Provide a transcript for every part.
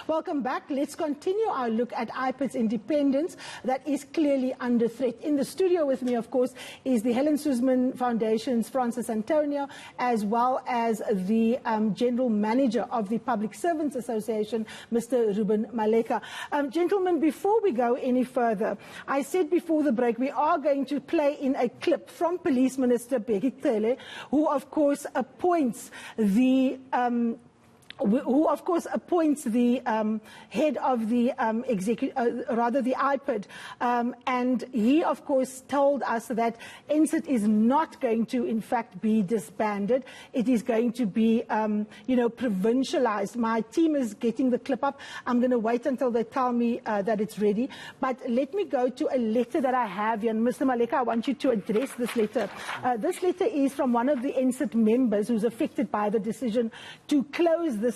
Welcome back. Let's continue our look at IPID's independence that is clearly under threat. In the studio with me, of course, is the Helen Suzman Foundation's Francis Antonio, as well as the General Manager of the Public Servants Association, Mr. Ruben Maleka. Gentlemen, before we go any further, I said before the break we are going to play in a clip from Police Minister Bheki Cele, who of course appoints the head of the the IPID, and he of course told us that NSIT is not going to in fact be disbanded. It is going to be provincialized. My team is getting the clip up. I'm going to wait until they tell me that it's ready, but let me go to a letter that I have here. And Mr. Maleka, I want you to address this letter. This letter is from one of the NSIT members who's affected by the decision to close this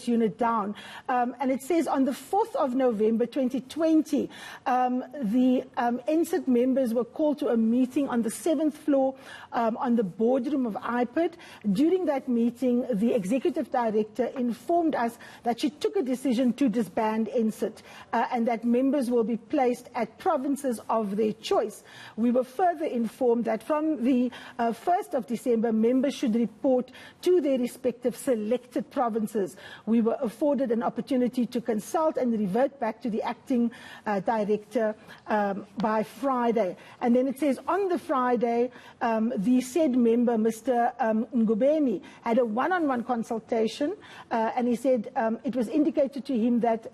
unit down, and it says on the 4th of November 2020, the NSIT members were called to a meeting on the 7th floor on the boardroom of IPID. During that meeting, the executive director informed us that she took a decision to disband NSIT and that members will be placed at provinces of their choice. We were further informed that from the 1st of December, members should report to their respective selected provinces. We were afforded an opportunity to consult and revert back to the acting director by Friday. And then it says on the Friday, the said member, Mr. Ngubeni, had a one-on-one consultation, and he said it was indicated to him that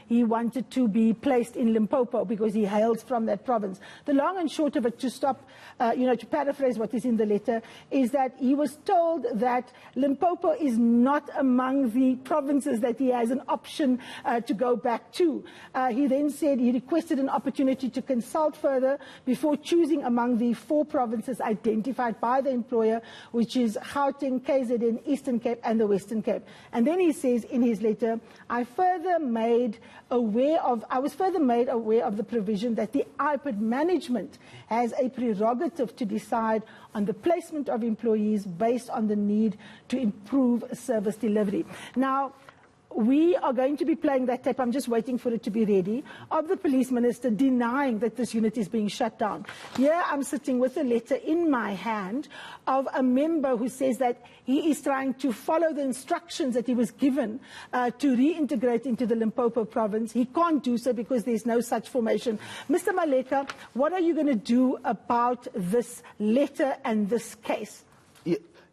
he wanted to be placed in Limpopo because he hails from that province. The long and short of it, to stop, to paraphrase what is in the letter, is that he was told that Limpopo is not among the provinces that he has an option to go back to. He then said he requested an opportunity to consult further before choosing among the 4 provinces identified by the employer, which is Gauteng, KZN, Eastern Cape and the Western Cape. And then he says in his letter, I was further made aware of the provision that the IPID management has a prerogative to decide on the placement of employees based on the need to improve service delivery. Now, we are going to be playing that tape, I'm just waiting for it to be ready, of the police minister denying that this unit is being shut down. Here I'm sitting with a letter in my hand of a member who says that he is trying to follow the instructions that he was given to reintegrate into the Limpopo province. He can't do so because there's no such formation. Mr. Maleka, what are you going to do about this letter and this case?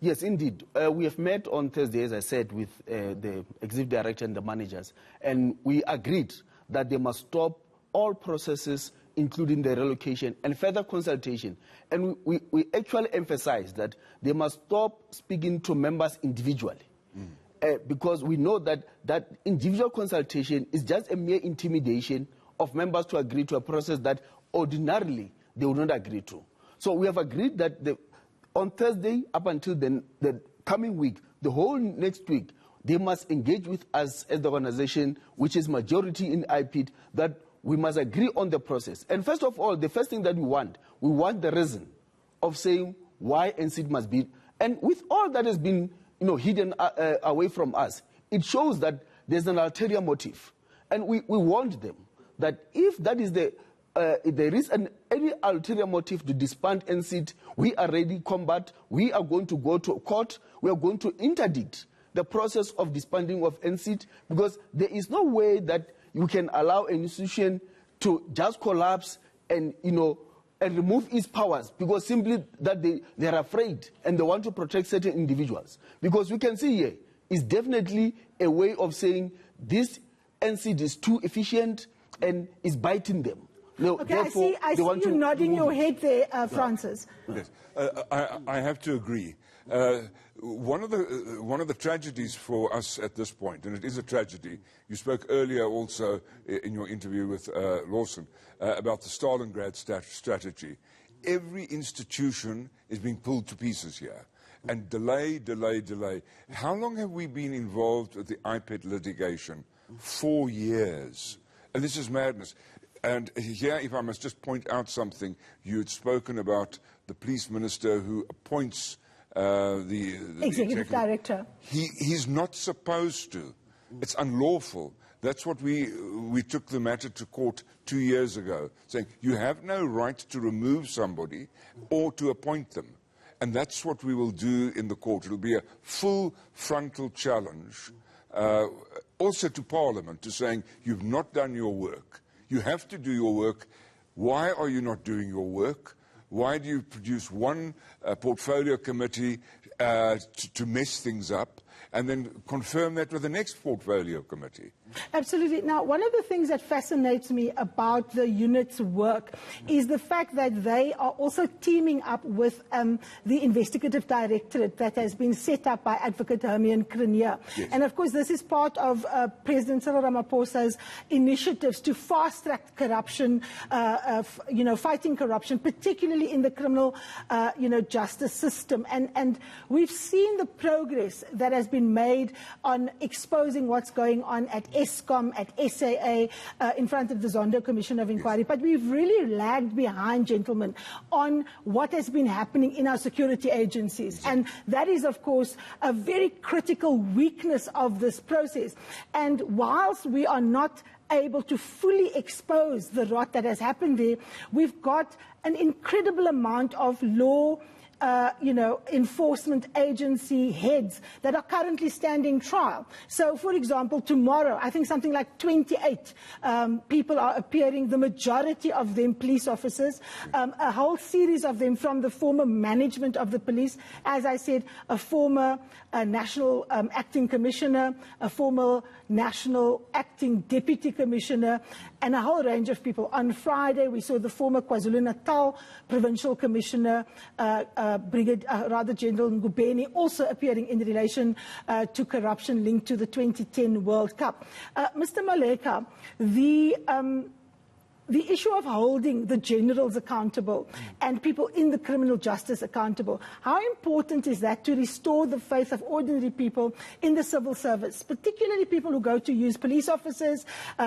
Yes, indeed. We have met on Thursday, as I said, with the executive director and the managers, and we agreed that they must stop all processes, including the relocation and further consultation. And we actually emphasized that they must stop speaking to members individually, because we know that individual consultation is just a mere intimidation of members to agree to a process that ordinarily they would not agree to. So we have agreed that on Thursday, up until the coming week, the whole next week, they must engage with us as the organization, which is majority in IPID, that we must agree on the process. And first of all, the first thing that we want the reason of saying why NSIT must be. And with all that has been hidden away from us, it shows that there's an ulterior motive. And we warned them that if that is there is any ulterior motive to disband NSIT, we are ready to combat. We are going to go to court. We are going to interdict the process of disbanding of NSIT, because there is no way that you can allow an institution to just collapse and and remove its powers because simply that they are afraid and they want to protect certain individuals. Because we can see here is definitely a way of saying this NSIT is too efficient and is biting them. No, okay, I see you nodding your head there, Francis. Yes, I have to agree. One of the tragedies for us at this point, and it is a tragedy, you spoke earlier also in your interview with Lawson about the Stalingrad strategy. Every institution is being pulled to pieces here. And delay. How long have we been involved with the IPID litigation? 4 years. And this is madness. And here, if I must just point out something, you had spoken about the police minister who appoints the executive director. He's not supposed to. It's unlawful. That's what we took the matter to court 2 years ago, saying you have no right to remove somebody or to appoint them. And that's what we will do in the court. It'll be a full frontal challenge, also to Parliament, to saying you've not done your work. You have to do your work. Why are you not doing your work? Why do you produce one portfolio committee to mess things up and then confirm that with the next portfolio committee? Absolutely. Now, one of the things that fascinates me about the unit's work is the fact that they are also teaming up with the investigative directorate that has been set up by Advocate Hermione Cronje. Yes. And of course, this is part of President Cyril Ramaphosa's initiatives to fast-track corruption, fighting corruption, particularly in the criminal, justice system. And we've seen the progress that has been made on exposing what's going on at ESCOM, at SAA, in front of the Zondo Commission of Inquiry. But we've really lagged behind, gentlemen, on what has been happening in our security agencies. And that is, of course, a very critical weakness of this process. And whilst we are not able to fully expose the rot that has happened there, we've got an incredible amount of law enforcement agency heads that are currently standing trial. So, for example, tomorrow, I think something like 28 people are appearing, the majority of them police officers, a whole series of them from the former management of the police, as I said, a former national acting commissioner, a former national acting deputy commissioner, and a whole range of people. On Friday, we saw the former KwaZulu-Natal provincial commissioner, General Ngubeni, also appearing in relation to corruption linked to the 2010 World Cup. Mr. Maleka, the issue of holding the generals accountable and people in the criminal justice accountable, how important is that to restore the faith of ordinary people in the civil service, particularly people who go to use police officers,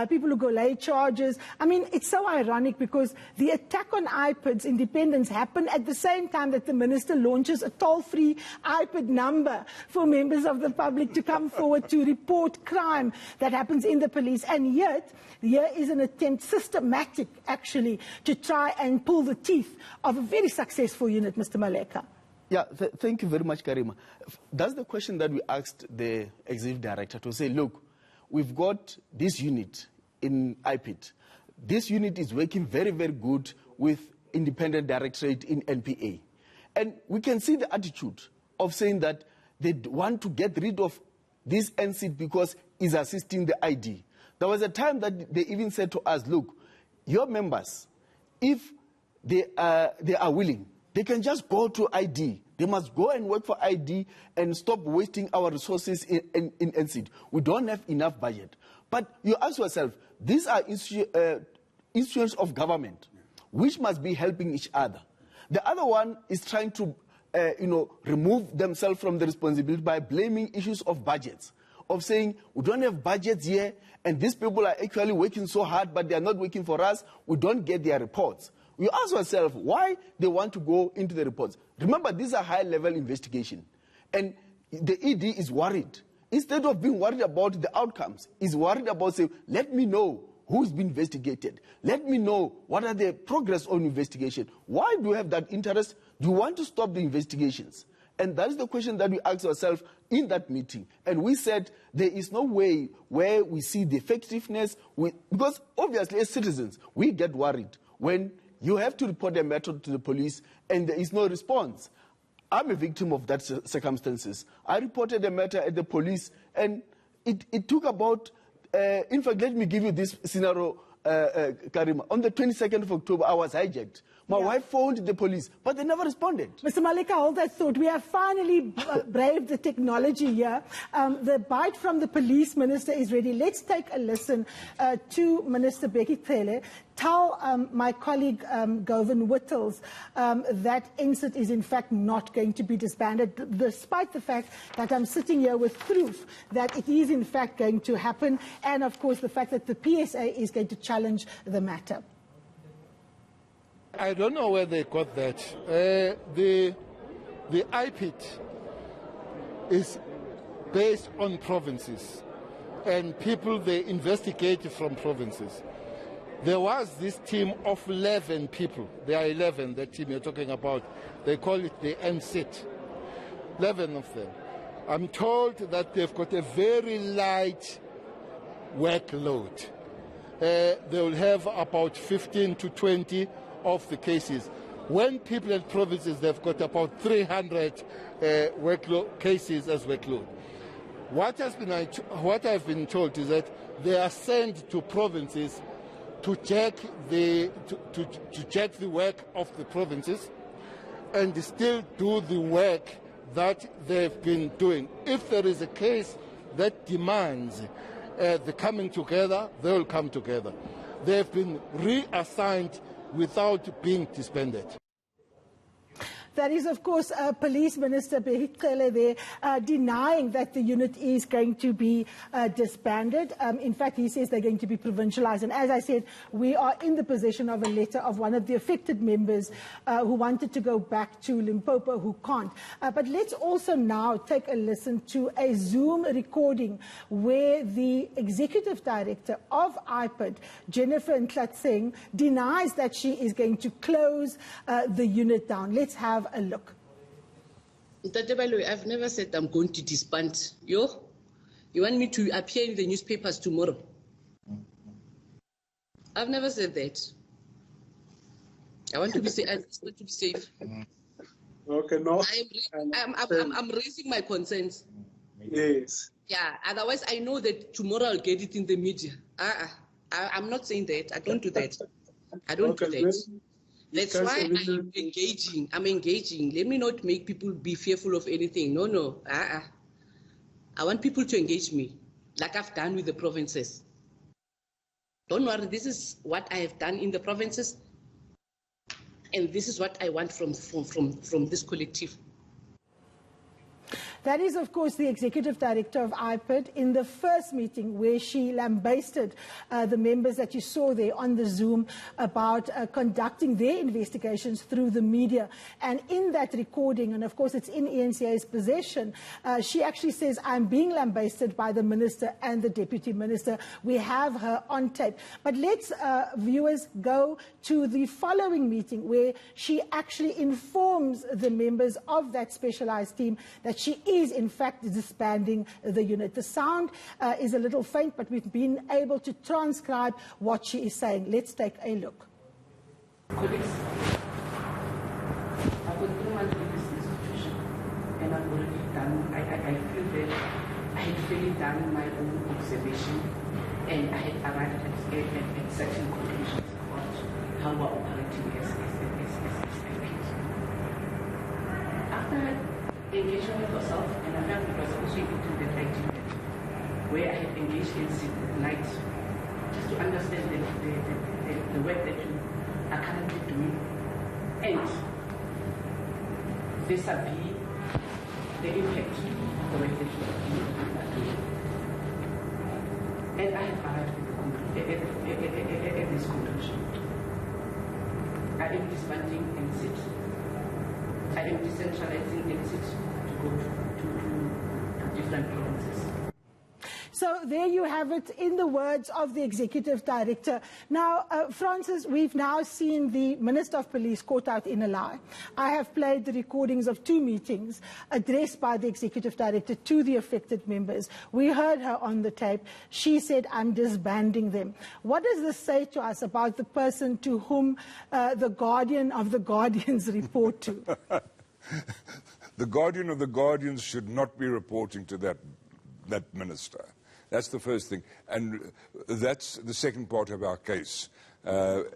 people who go lay charges? I mean, it's so ironic because the attack on IPID's independence happened at the same time that the minister launches a toll-free IPID number for members of the public to come forward to report crime that happens in the police. And yet, here is an attempt, systematic actually, to try and pull the teeth of a very successful unit, Mr. Maleka. Yeah, thank you very much, Karima. That's the question that we asked the executive director to say, look, we've got this unit in IPID. This unit is working very, very good with independent directorate in NPA. And we can see the attitude of saying that they want to get rid of this NCID because it's assisting the ID. There was a time that they even said to us, look, your members, if they are willing, they can just go to ID. They must go and work for ID and stop wasting our resources in NCID. We don't have enough budget. But you ask yourself, these are institutions of government which must be helping each other. The other one is trying to remove themselves from the responsibility by blaming issues of budgets, of saying we don't have budgets here and these people are actually working so hard but they are not working for us, we don't get their reports. We ask ourselves why they want to go into the reports. Remember, these are high-level investigation and the ED is worried. Instead of being worried about the outcomes, is worried about saying, let me know who's been investigated. Let me know what are the progress on investigation. Why do you have that interest? Do you want to stop the investigations? And that is the question that we asked ourselves in that meeting. And we said there is no way where we see the effectiveness, because obviously as citizens, we get worried when you have to report a matter to the police and there is no response. I'm a victim of that circumstances. I reported a matter at the police and it took about, in fact, let me give you this scenario, Karima. On the 22nd of October, I was hijacked. My wife phoned the police, but they never responded. Mr. Maleka, hold that thought. We have finally braved the technology here. The bite from the police minister is ready. Let's take a listen to Minister Bheki Cele. Tell my colleague Govan Whittles that NCID is in fact not going to be disbanded, despite the fact that I'm sitting here with proof that it is in fact going to happen, and of course the fact that the PSA is going to challenge the matter. I don't know where they got that. The IPID is based on provinces. and people they investigate from provinces. There was this team of 11 people. There are 11, the team you're talking about. They call it the NSIT. 11 of them. I'm told that they've got a very light workload. They will have about 15 to 20 of the cases. When people at provinces, they've got about 300 cases as workload. What I've been told is that they are sent to provinces to check the work of the provinces and still do the work that they've been doing. If there is a case that demands the coming together, they will come together. They've been reassigned without being disbanded. That is, of course, Police Minister Behicele there denying that the unit is going to be disbanded. In fact, he says they're going to be provincialized. And as I said, we are in the possession of a letter of one of the affected members who wanted to go back to Limpopo who can't. But let's also now take a listen to a Zoom recording where the Executive Director of IPID, Jennifer Ntlatseng, denies that she is going to close the unit down. Let's have a look. I've never said I'm going to disband. You want me to appear in the newspapers tomorrow? I've never said that. I want to be safe. I want to be safe. Okay, no. I'm raising my concerns. Yes. Yeah. Otherwise, I know that tomorrow I'll get it in the media. I'm not saying that. I don't do that. I don't do that. That's why I'm engaging. I'm engaging. Let me not make people be fearful of anything. No. I want people to engage me, like I've done with the provinces. Don't worry, this is what I have done in the provinces, and this is what I want from this collective. That is, of course, the Executive Director of IPID in the first meeting where she lambasted the members that you saw there on the Zoom about conducting their investigations through the media. And in that recording, and of course it's in ENCA's possession, she actually says, I'm being lambasted by the Minister and the Deputy Minister. We have her on tape. But let's, viewers, go to the following meeting where she actually informs the members of that specialized team that she is in fact disbanding the unit. The sound is a little faint, but we've been able to transcribe what she is saying. Let's take a look. Colleagues, I've got 3 months in this institution, and I've already done, I feel that I had really done my own observation, and I had arrived at certain conclusions about how we're operating as after engaging with yourself, and I felt it was also into the criteria where I had engaged in night just to understand the work that you are currently doing and vis-a-vis the impact of the work that you are doing. And I have arrived at this conclusion. I am disbanding NSIT. I am decentralizing NSIT to go to different provinces. So there you have it in the words of the Executive Director. Now, Francis, we've now seen the Minister of Police caught out in a lie. I have played the recordings of 2 meetings addressed by the Executive Director to the affected members. We heard her on the tape. She said, I'm disbanding them. What does this say to us about the person to whom the Guardian of the Guardians report to? The Guardian of the Guardians should not be reporting to that minister. That's the first thing, and that's the second part of our case in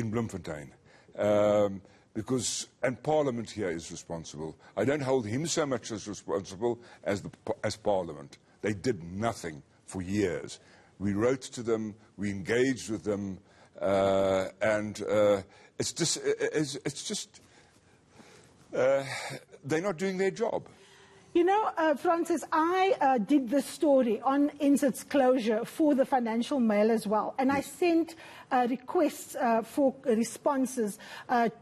Bloemfontein, because Parliament here is responsible. I don't hold him so much as responsible as Parliament. They did nothing for years. We wrote to them, we engaged with them, and it's just they're not doing their job. You know, Francis, I did this story on NSIT's closure for the Financial Mail as well, and I sent requests for responses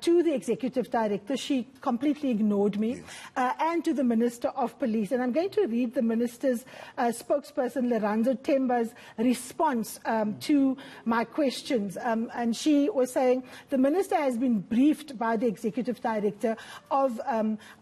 to the Executive Director. She completely ignored me, and to the Minister of Police. And I'm going to read the Minister's spokesperson, Leranzo Temba's response to my questions. And she was saying, the Minister has been briefed by the Executive Director of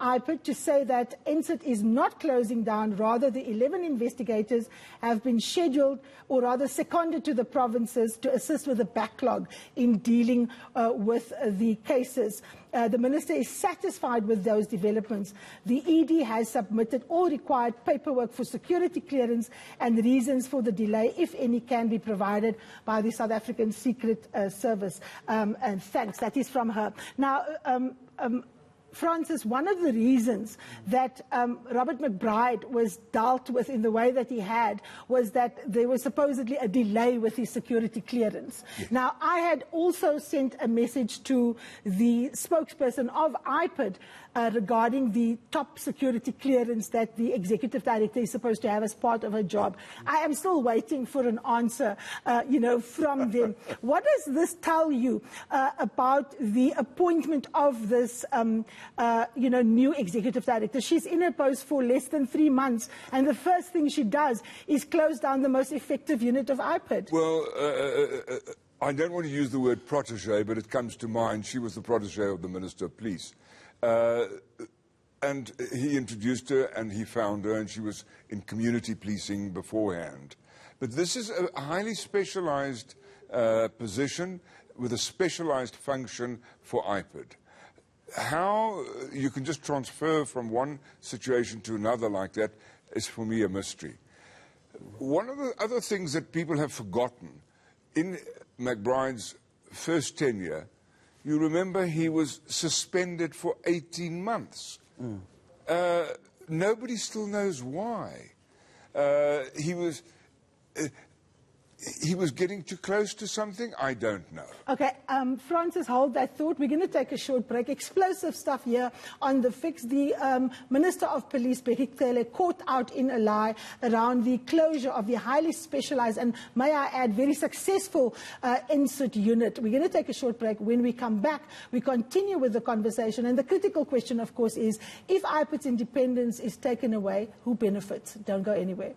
IPID to say that ENSIT is not closing down. Rather, the 11 investigators have been scheduled, or rather seconded to the provinces to assist with the backlog in dealing with the cases. The Minister is satisfied with those developments. The ED has submitted all required paperwork for security clearance, and reasons for the delay, if any, can be provided by the South African Secret Service. And thanks. That is from her. Now, Francis, one of the reasons that Robert McBride was dealt with in the way that he had was that there was supposedly a delay with his security clearance. Yes. Now, I had also sent a message to the spokesperson of IPID regarding the top security clearance that the Executive Director is supposed to have as part of her job. I am still waiting for an answer, from them. What does this tell you about the appointment of this new Executive Director? She's in her post for less than 3 months, and the first thing she does is close down the most effective unit of IPID. Well, I don't want to use the word protege, but it comes to mind. She was the protege of the Minister of Police. And he introduced her, and he found her, and she was in community policing beforehand. But this is a highly specialized position with a specialized function for IPID. How you can just transfer from one situation to another like that is, for me, a mystery. One of the other things that people have forgotten, in McBride's first tenure, you remember he was suspended for 18 months. Nobody still knows why. He was getting too close to something? I don't know. Okay, Francis, hold that thought. We're going to take a short break. Explosive stuff here on The Fix. The Minister of Police, Bheki Cele, caught out in a lie around the closure of the highly specialized and, may I add, very successful ENSIT unit. We're going to take a short break. When we come back, we continue with the conversation. And the critical question, of course, is if IPID's independence is taken away, who benefits? Don't go anywhere.